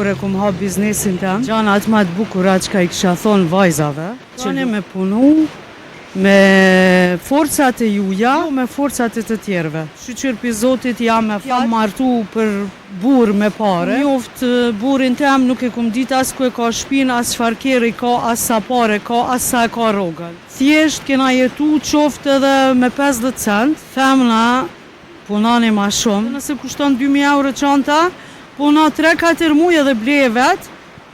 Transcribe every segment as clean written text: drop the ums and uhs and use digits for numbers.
Kur e kum hap biznesin tem, gjanat ma të bukura që I kisha thonë vajzave, që me punu me forcat e juja, jo me forcat e të tjerve. Shqyqyr për Zotit jam martu për burr me pare. Njoft burrin tem nuk e kum dit as ku e ka shpin, as çfar kerri ka, as sa pare ka, as sa e ka rrogën. Thjesht kena jetu qoftë edhe me 50 cent, femna punani ma shumë. Nëse kushton 2000 euro çanta, puna 3-4 muaj edhe bleje vet,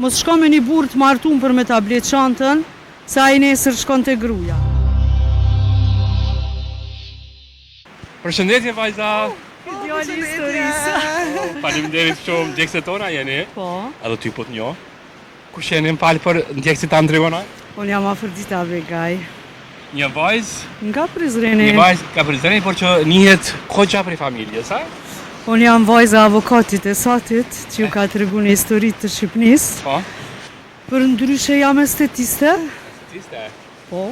mos shko me një burr të martum për me ta ble çantën, se ai nesër shkon te gruaja. Përshëndetje vajza. Djali historisë. Faleminderit shumë, ndjekësit tona jeni. Po. Edhe ty po të njoh. Kush jeni më fal për ndjekësit Andreona? Unë jam Afrodita Begaj. Një vajzë Nga Prizreni. Një vajzë ka Prizreni, por që njihet koqa prej familjes, a? Unë jam vajza avokatit e satit, që ju ka tregu një historitë të Shqipnisë. Po. Për ndryshe jam estetiste. Estetiste? Po.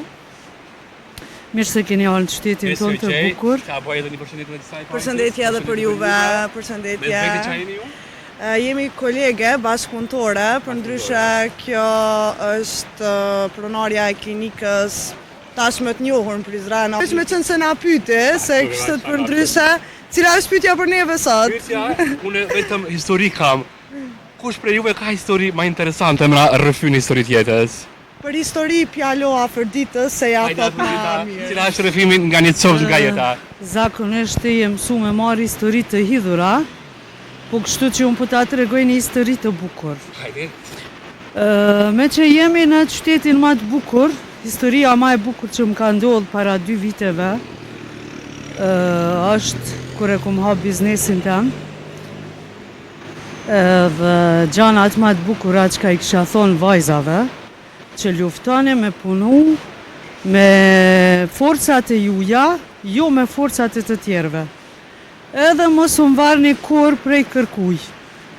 Mirë se keni ardhur në qytetin tonë të bukur. Ka bëj edhe një përshëndetje të saj. Përshëndetje edhe për juve, përshëndetje. Me vetë çfarë jeni ju? Jemi kolege, bashkëpunëtore, përndryshe kjo është pronarja e klinikës tashmë të njohur në Prizren. Veç me qenë se na pyeti, se kishte përndryshe, cila është pyetja për neve sot? Pyetja, unë vetëm histori kam. Kush prej juve ka histori më interesante më rrëfyn historitë jetës? Për histori pjalo Afroditës se ja thot ma mirë. Cila është rrëfimi nga një copë nga jeta? Zakonisht e mësu me marrë histori të hidhura, po kështu që unë po ta tregoj një histori të bukur. Hajde. Me që jemi në qytetin më të bukur, historia më e bukur që më ka ndodhur para 2 viteve, është kur e kum hap biznesin tem. Dhe gjanat më të bukura që I kisha thonë vajzave, që luftoni me punu me forcat e juja, jo me forcat e të tjerve. Edhe mos u varni kur prej kërkuj.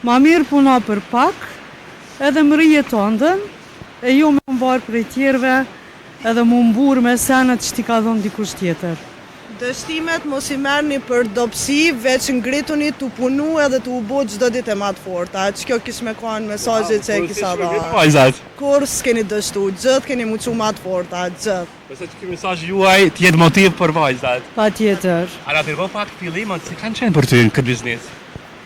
Ma mirë puna për pak, edhe më rrijet ëndën, e jo me më varë prej tjerve, edhe më mburë me senet që ti ka dhonë dikush tjetër. Dështimet mos I merrni për dobësi, veç ngrituni t'u punu edhe t'u bo çdo ditë e ma të forta. Që kjo kish me kanë mesazhet që e kisha dhënë. Kur s'keni dështu, gjithë keni muqu ma të forta, gjithë. Përse që ky mesazh juaj të jetë motiv për vajzat. Patjetër. A na tregoj pak fillimet, si kanë qenë për ty në këtë biznes?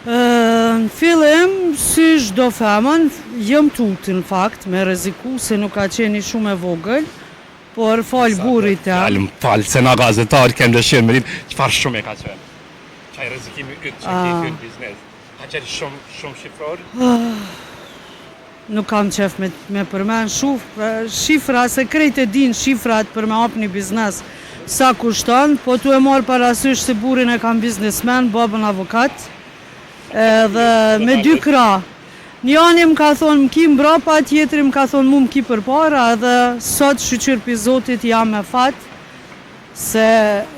Në fillim, si çdo femën, jëm tutë në fakt, me rreziku se nuk ka qenë shumë e vogël. Por fal burrit tem. Fal, se na gazetar kem dëshirë me ditë çfarë shumë e ka qenë. Çaj rrezikimi yt që ke ky biznes. Ka qenë shumë shifror. Nuk kam qef me përmend shifra, se krejt e din shifrat për me hap një biznes sa kushton, po tu e marr parasysh se burrin e kam biznesmen, babën avokat, edhe me 2 krah. Njani më ka thonë më ki mbrapa, tjetëri më ka thonë mu më ki për para, edhe sot shqyqyr për Zotit jam me fat, se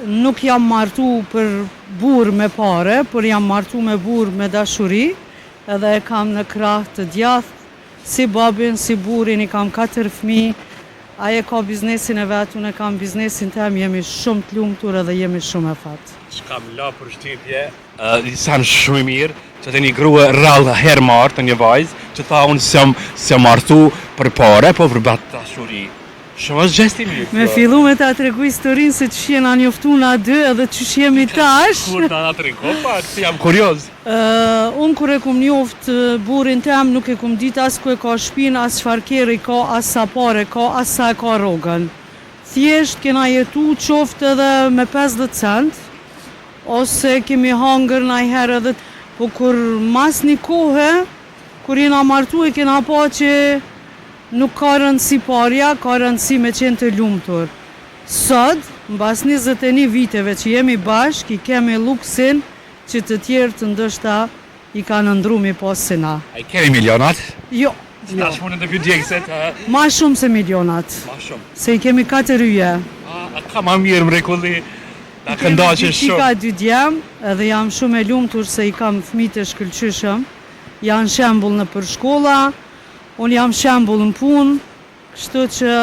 nuk jam martu për burr me pare, por jam martu me burr me dashuri, edhe e kam në krah të djathtë, si babin, si burrin, I kam 4 fëmijë, aje ka biznesin e vetë, unë e kam biznesin tem, jemi shumë të lumtur edhe jemi shumë e fat. Që kam la për shtypje, janë shumë I mirë, që të një grua rrallë herë marë të një vajzë, që tha unë se martu për pare, po për batë dashuri. Shumë është gjesti mirë. Me fillu me ta tregu historinë se që jena njoftu na 2 edhe që jemi tash. Kur ta tregu, pak, jam kurioz. Unë kur e kum njoft burrin tem, nuk e kum dit as ku e ka shpin, as çfar kerri ka, as sa pare ka, as sa e ka rrogën. Thjesht kena jetu qoftë edhe me 50 cent, ose kemi hangër najherë edhe. Po kur mas një kohë, kur jena martu e kena pa që nuk ka rëndësi parja, ka rëndësi me qenë të lumtur. Sot, mbas 21 viteve që jemi bashk, I kemi luksin që të tjerë të ndështa I ka nëndru mi pas se na. A I kemi milionat? Jo. Tash punën të djegësit? Ma shumë se milionat. Ma shumë. Se I kemi 4 yje. A ka ma mirë mrekulli? Ta këndaqe shumë. I ka 2 djem, edhe jam shumë e lumtur se I kam fëmijë të shkëlqyshëm. Janë shembull në për shkolla, unë jam shembull në punë, kështu që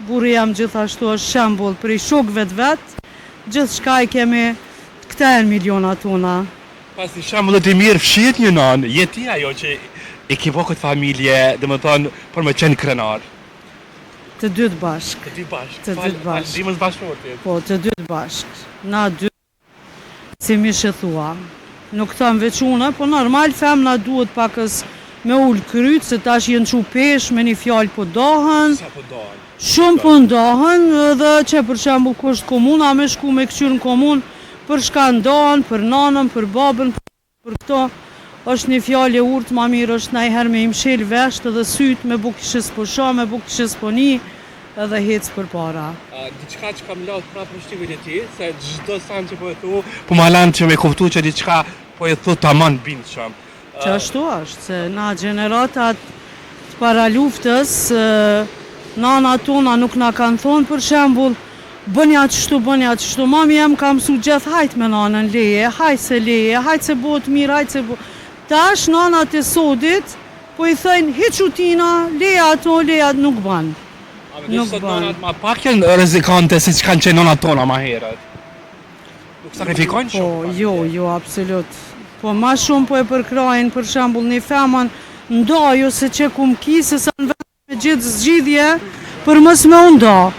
burri jam gjithashtu është shembull për I shokëve të vet. Gjithçka I kemi, këta janë milionat tona. Pasi shembullet I mirë fshihet një nanë, jeti ajo që e ke bërë këtë familje, dhe më thonë, për me qenë krenar? Të dytë bashk. Të dy bashkë. Të dy bashkë. Falëndimës bashkëtortit. Po, të dytë bashk. Na dy, si mi shë thua. Nuk thëmë veç une, po normal femna duhet pakës me ullë kryt, se tash jenë që pesh, me një fjallë po dohen. Sa po dohen? Shumë po ndohen, dhe që për shembull ku është komuna, me shku me këqyrë në komunë, për shka ndohen, për nanën, për babën, për këto, është një fjallë e urtë, ma mirë është najherë me imshel vesht edhe sytë, me bu kishës po sha, me bu kishës po një, edhe hecë për para. Diçka që kam latë pra për shtimin e ti, se gjdo san që po e thu, po ma lanë që me kuptu që diçka po e thu të aman bindë shumë. Që ashtu është, se na generatat të para luftës, nana tona nuk na kanë thonë, për shembull, bënja qështu, mami jem ka mësu gjithë hajt me nanën leje, hajt se bëhet mirë, hajt se bëhet. Tash nanat e sodit, po i thëjnë, hiqutina, leja ato, nuk banë. A me sot nanat ma pak janë rezikante si që kanë qenë nanat tona ma herët? Nuk sakrifikojnë shumë? Po, jo, absolut. Po ma shumë po e përkrajnë, për shembull, një femën ndaj ose që kum kisë, se në vetë me gjithë zgjidhje, për mës me nda.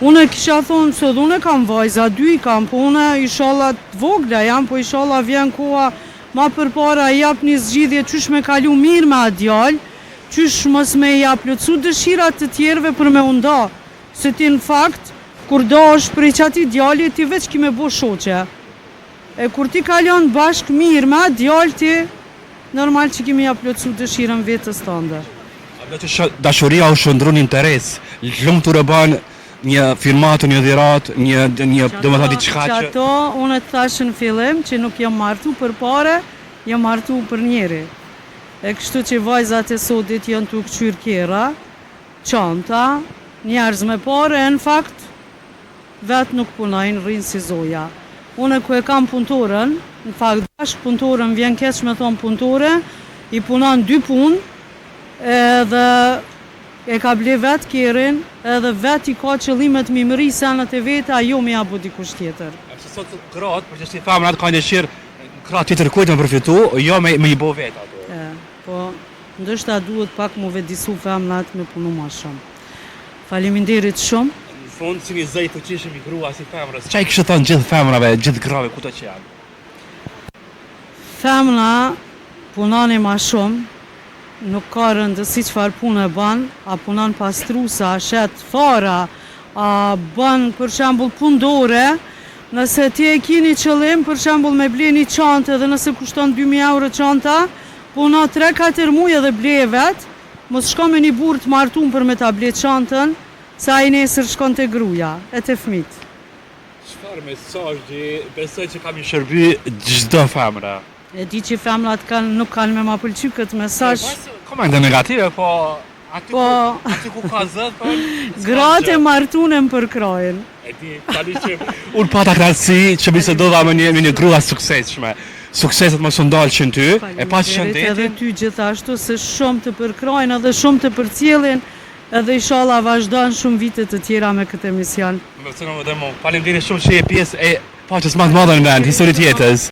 Une kisha thonë, se une kam vajza, 2 kam, po une ishallah të vogla jam, po ishallah vjen koha ma përpara jap një zgjidhje qysh me kalu mirë me atë djalë, qysh mës me jap plotësu dëshirat të tjerve për me nda. Se ti në fakt, kur do është prej qati djali, ti veç ki me bo shoqe. E kur ti kalon bashk mirë me atë djalë ti, normal që kimi ja plotësu dëshirën vetës tënde. Dhe që dashuria u shëndru një interes, lumë të rëban një firmatë, një dhirat, një dhe më thati qka që... Ato, unë të thashë në fillim që nuk jam martu për pare, jam martu për njeri. E kështu që vajzat e sotit janë të këqyrë kjera, qanta, njerëz me pare, në fakt, vetë nuk punajnë, rrinë si zoja. Unë ku e kam punëtorën, në fakt bashkë punëtorën vjen keq me thonë punëtore, i punon 2 punë, edhe e ka ble vetë kjerin, edhe vetë i ka qëllimet mi mëri senët e veta, jo me abu dikush tjetër. Se sot gratë, për që si thamë atë ka dëshirë, gratë tjetër kujtë me përfitu, jo me i bo vetë ato. Po, ndështë duhet pak mu vedisu femnat me punu ma shumë. Faleminderit shumë. Në fund, si një zëj të qishëm i grua si femrës, qa i kështë thonë gjithë femrave, gjithë grave, ku të që janë? Femna punani ma shumë, nuk ka rëndësi qëfar punë e banë, a punan pastrusa, a shetë fara, a banë për shembull pundore, nëse ti e kini qëllim për shembull me ble një qante dhe nëse kushton 2.000 euro qanta, puna 3-4 muaj edhe ble e vetë, mos shko me një burë të martun për me ta ble qantën, sa i nesër shkon të gruja, e të fmit. Qëfar mesazhi besoj që kam i shërby gjdo femra? E di që femrat nuk kanë me ma pëlqy këtë mesazh. Komende negative, po aty ku ka zët, po... Gratë e martune më përkrajnë. E di, tani që unë pata knatësi që bise do dha me një grua suksesshme. Sukseset më së ndalëshin ty, e pas shëndetin. Edhe ty gjithashtu se shumë të përkrajnë edhe shumë të përcjellin, edhe inshallah vazhdojnë shumë vite të tjera me këtë emision. Faleminderit shumë që je pjesë e paqes më të madhe në vend, historitë jetës.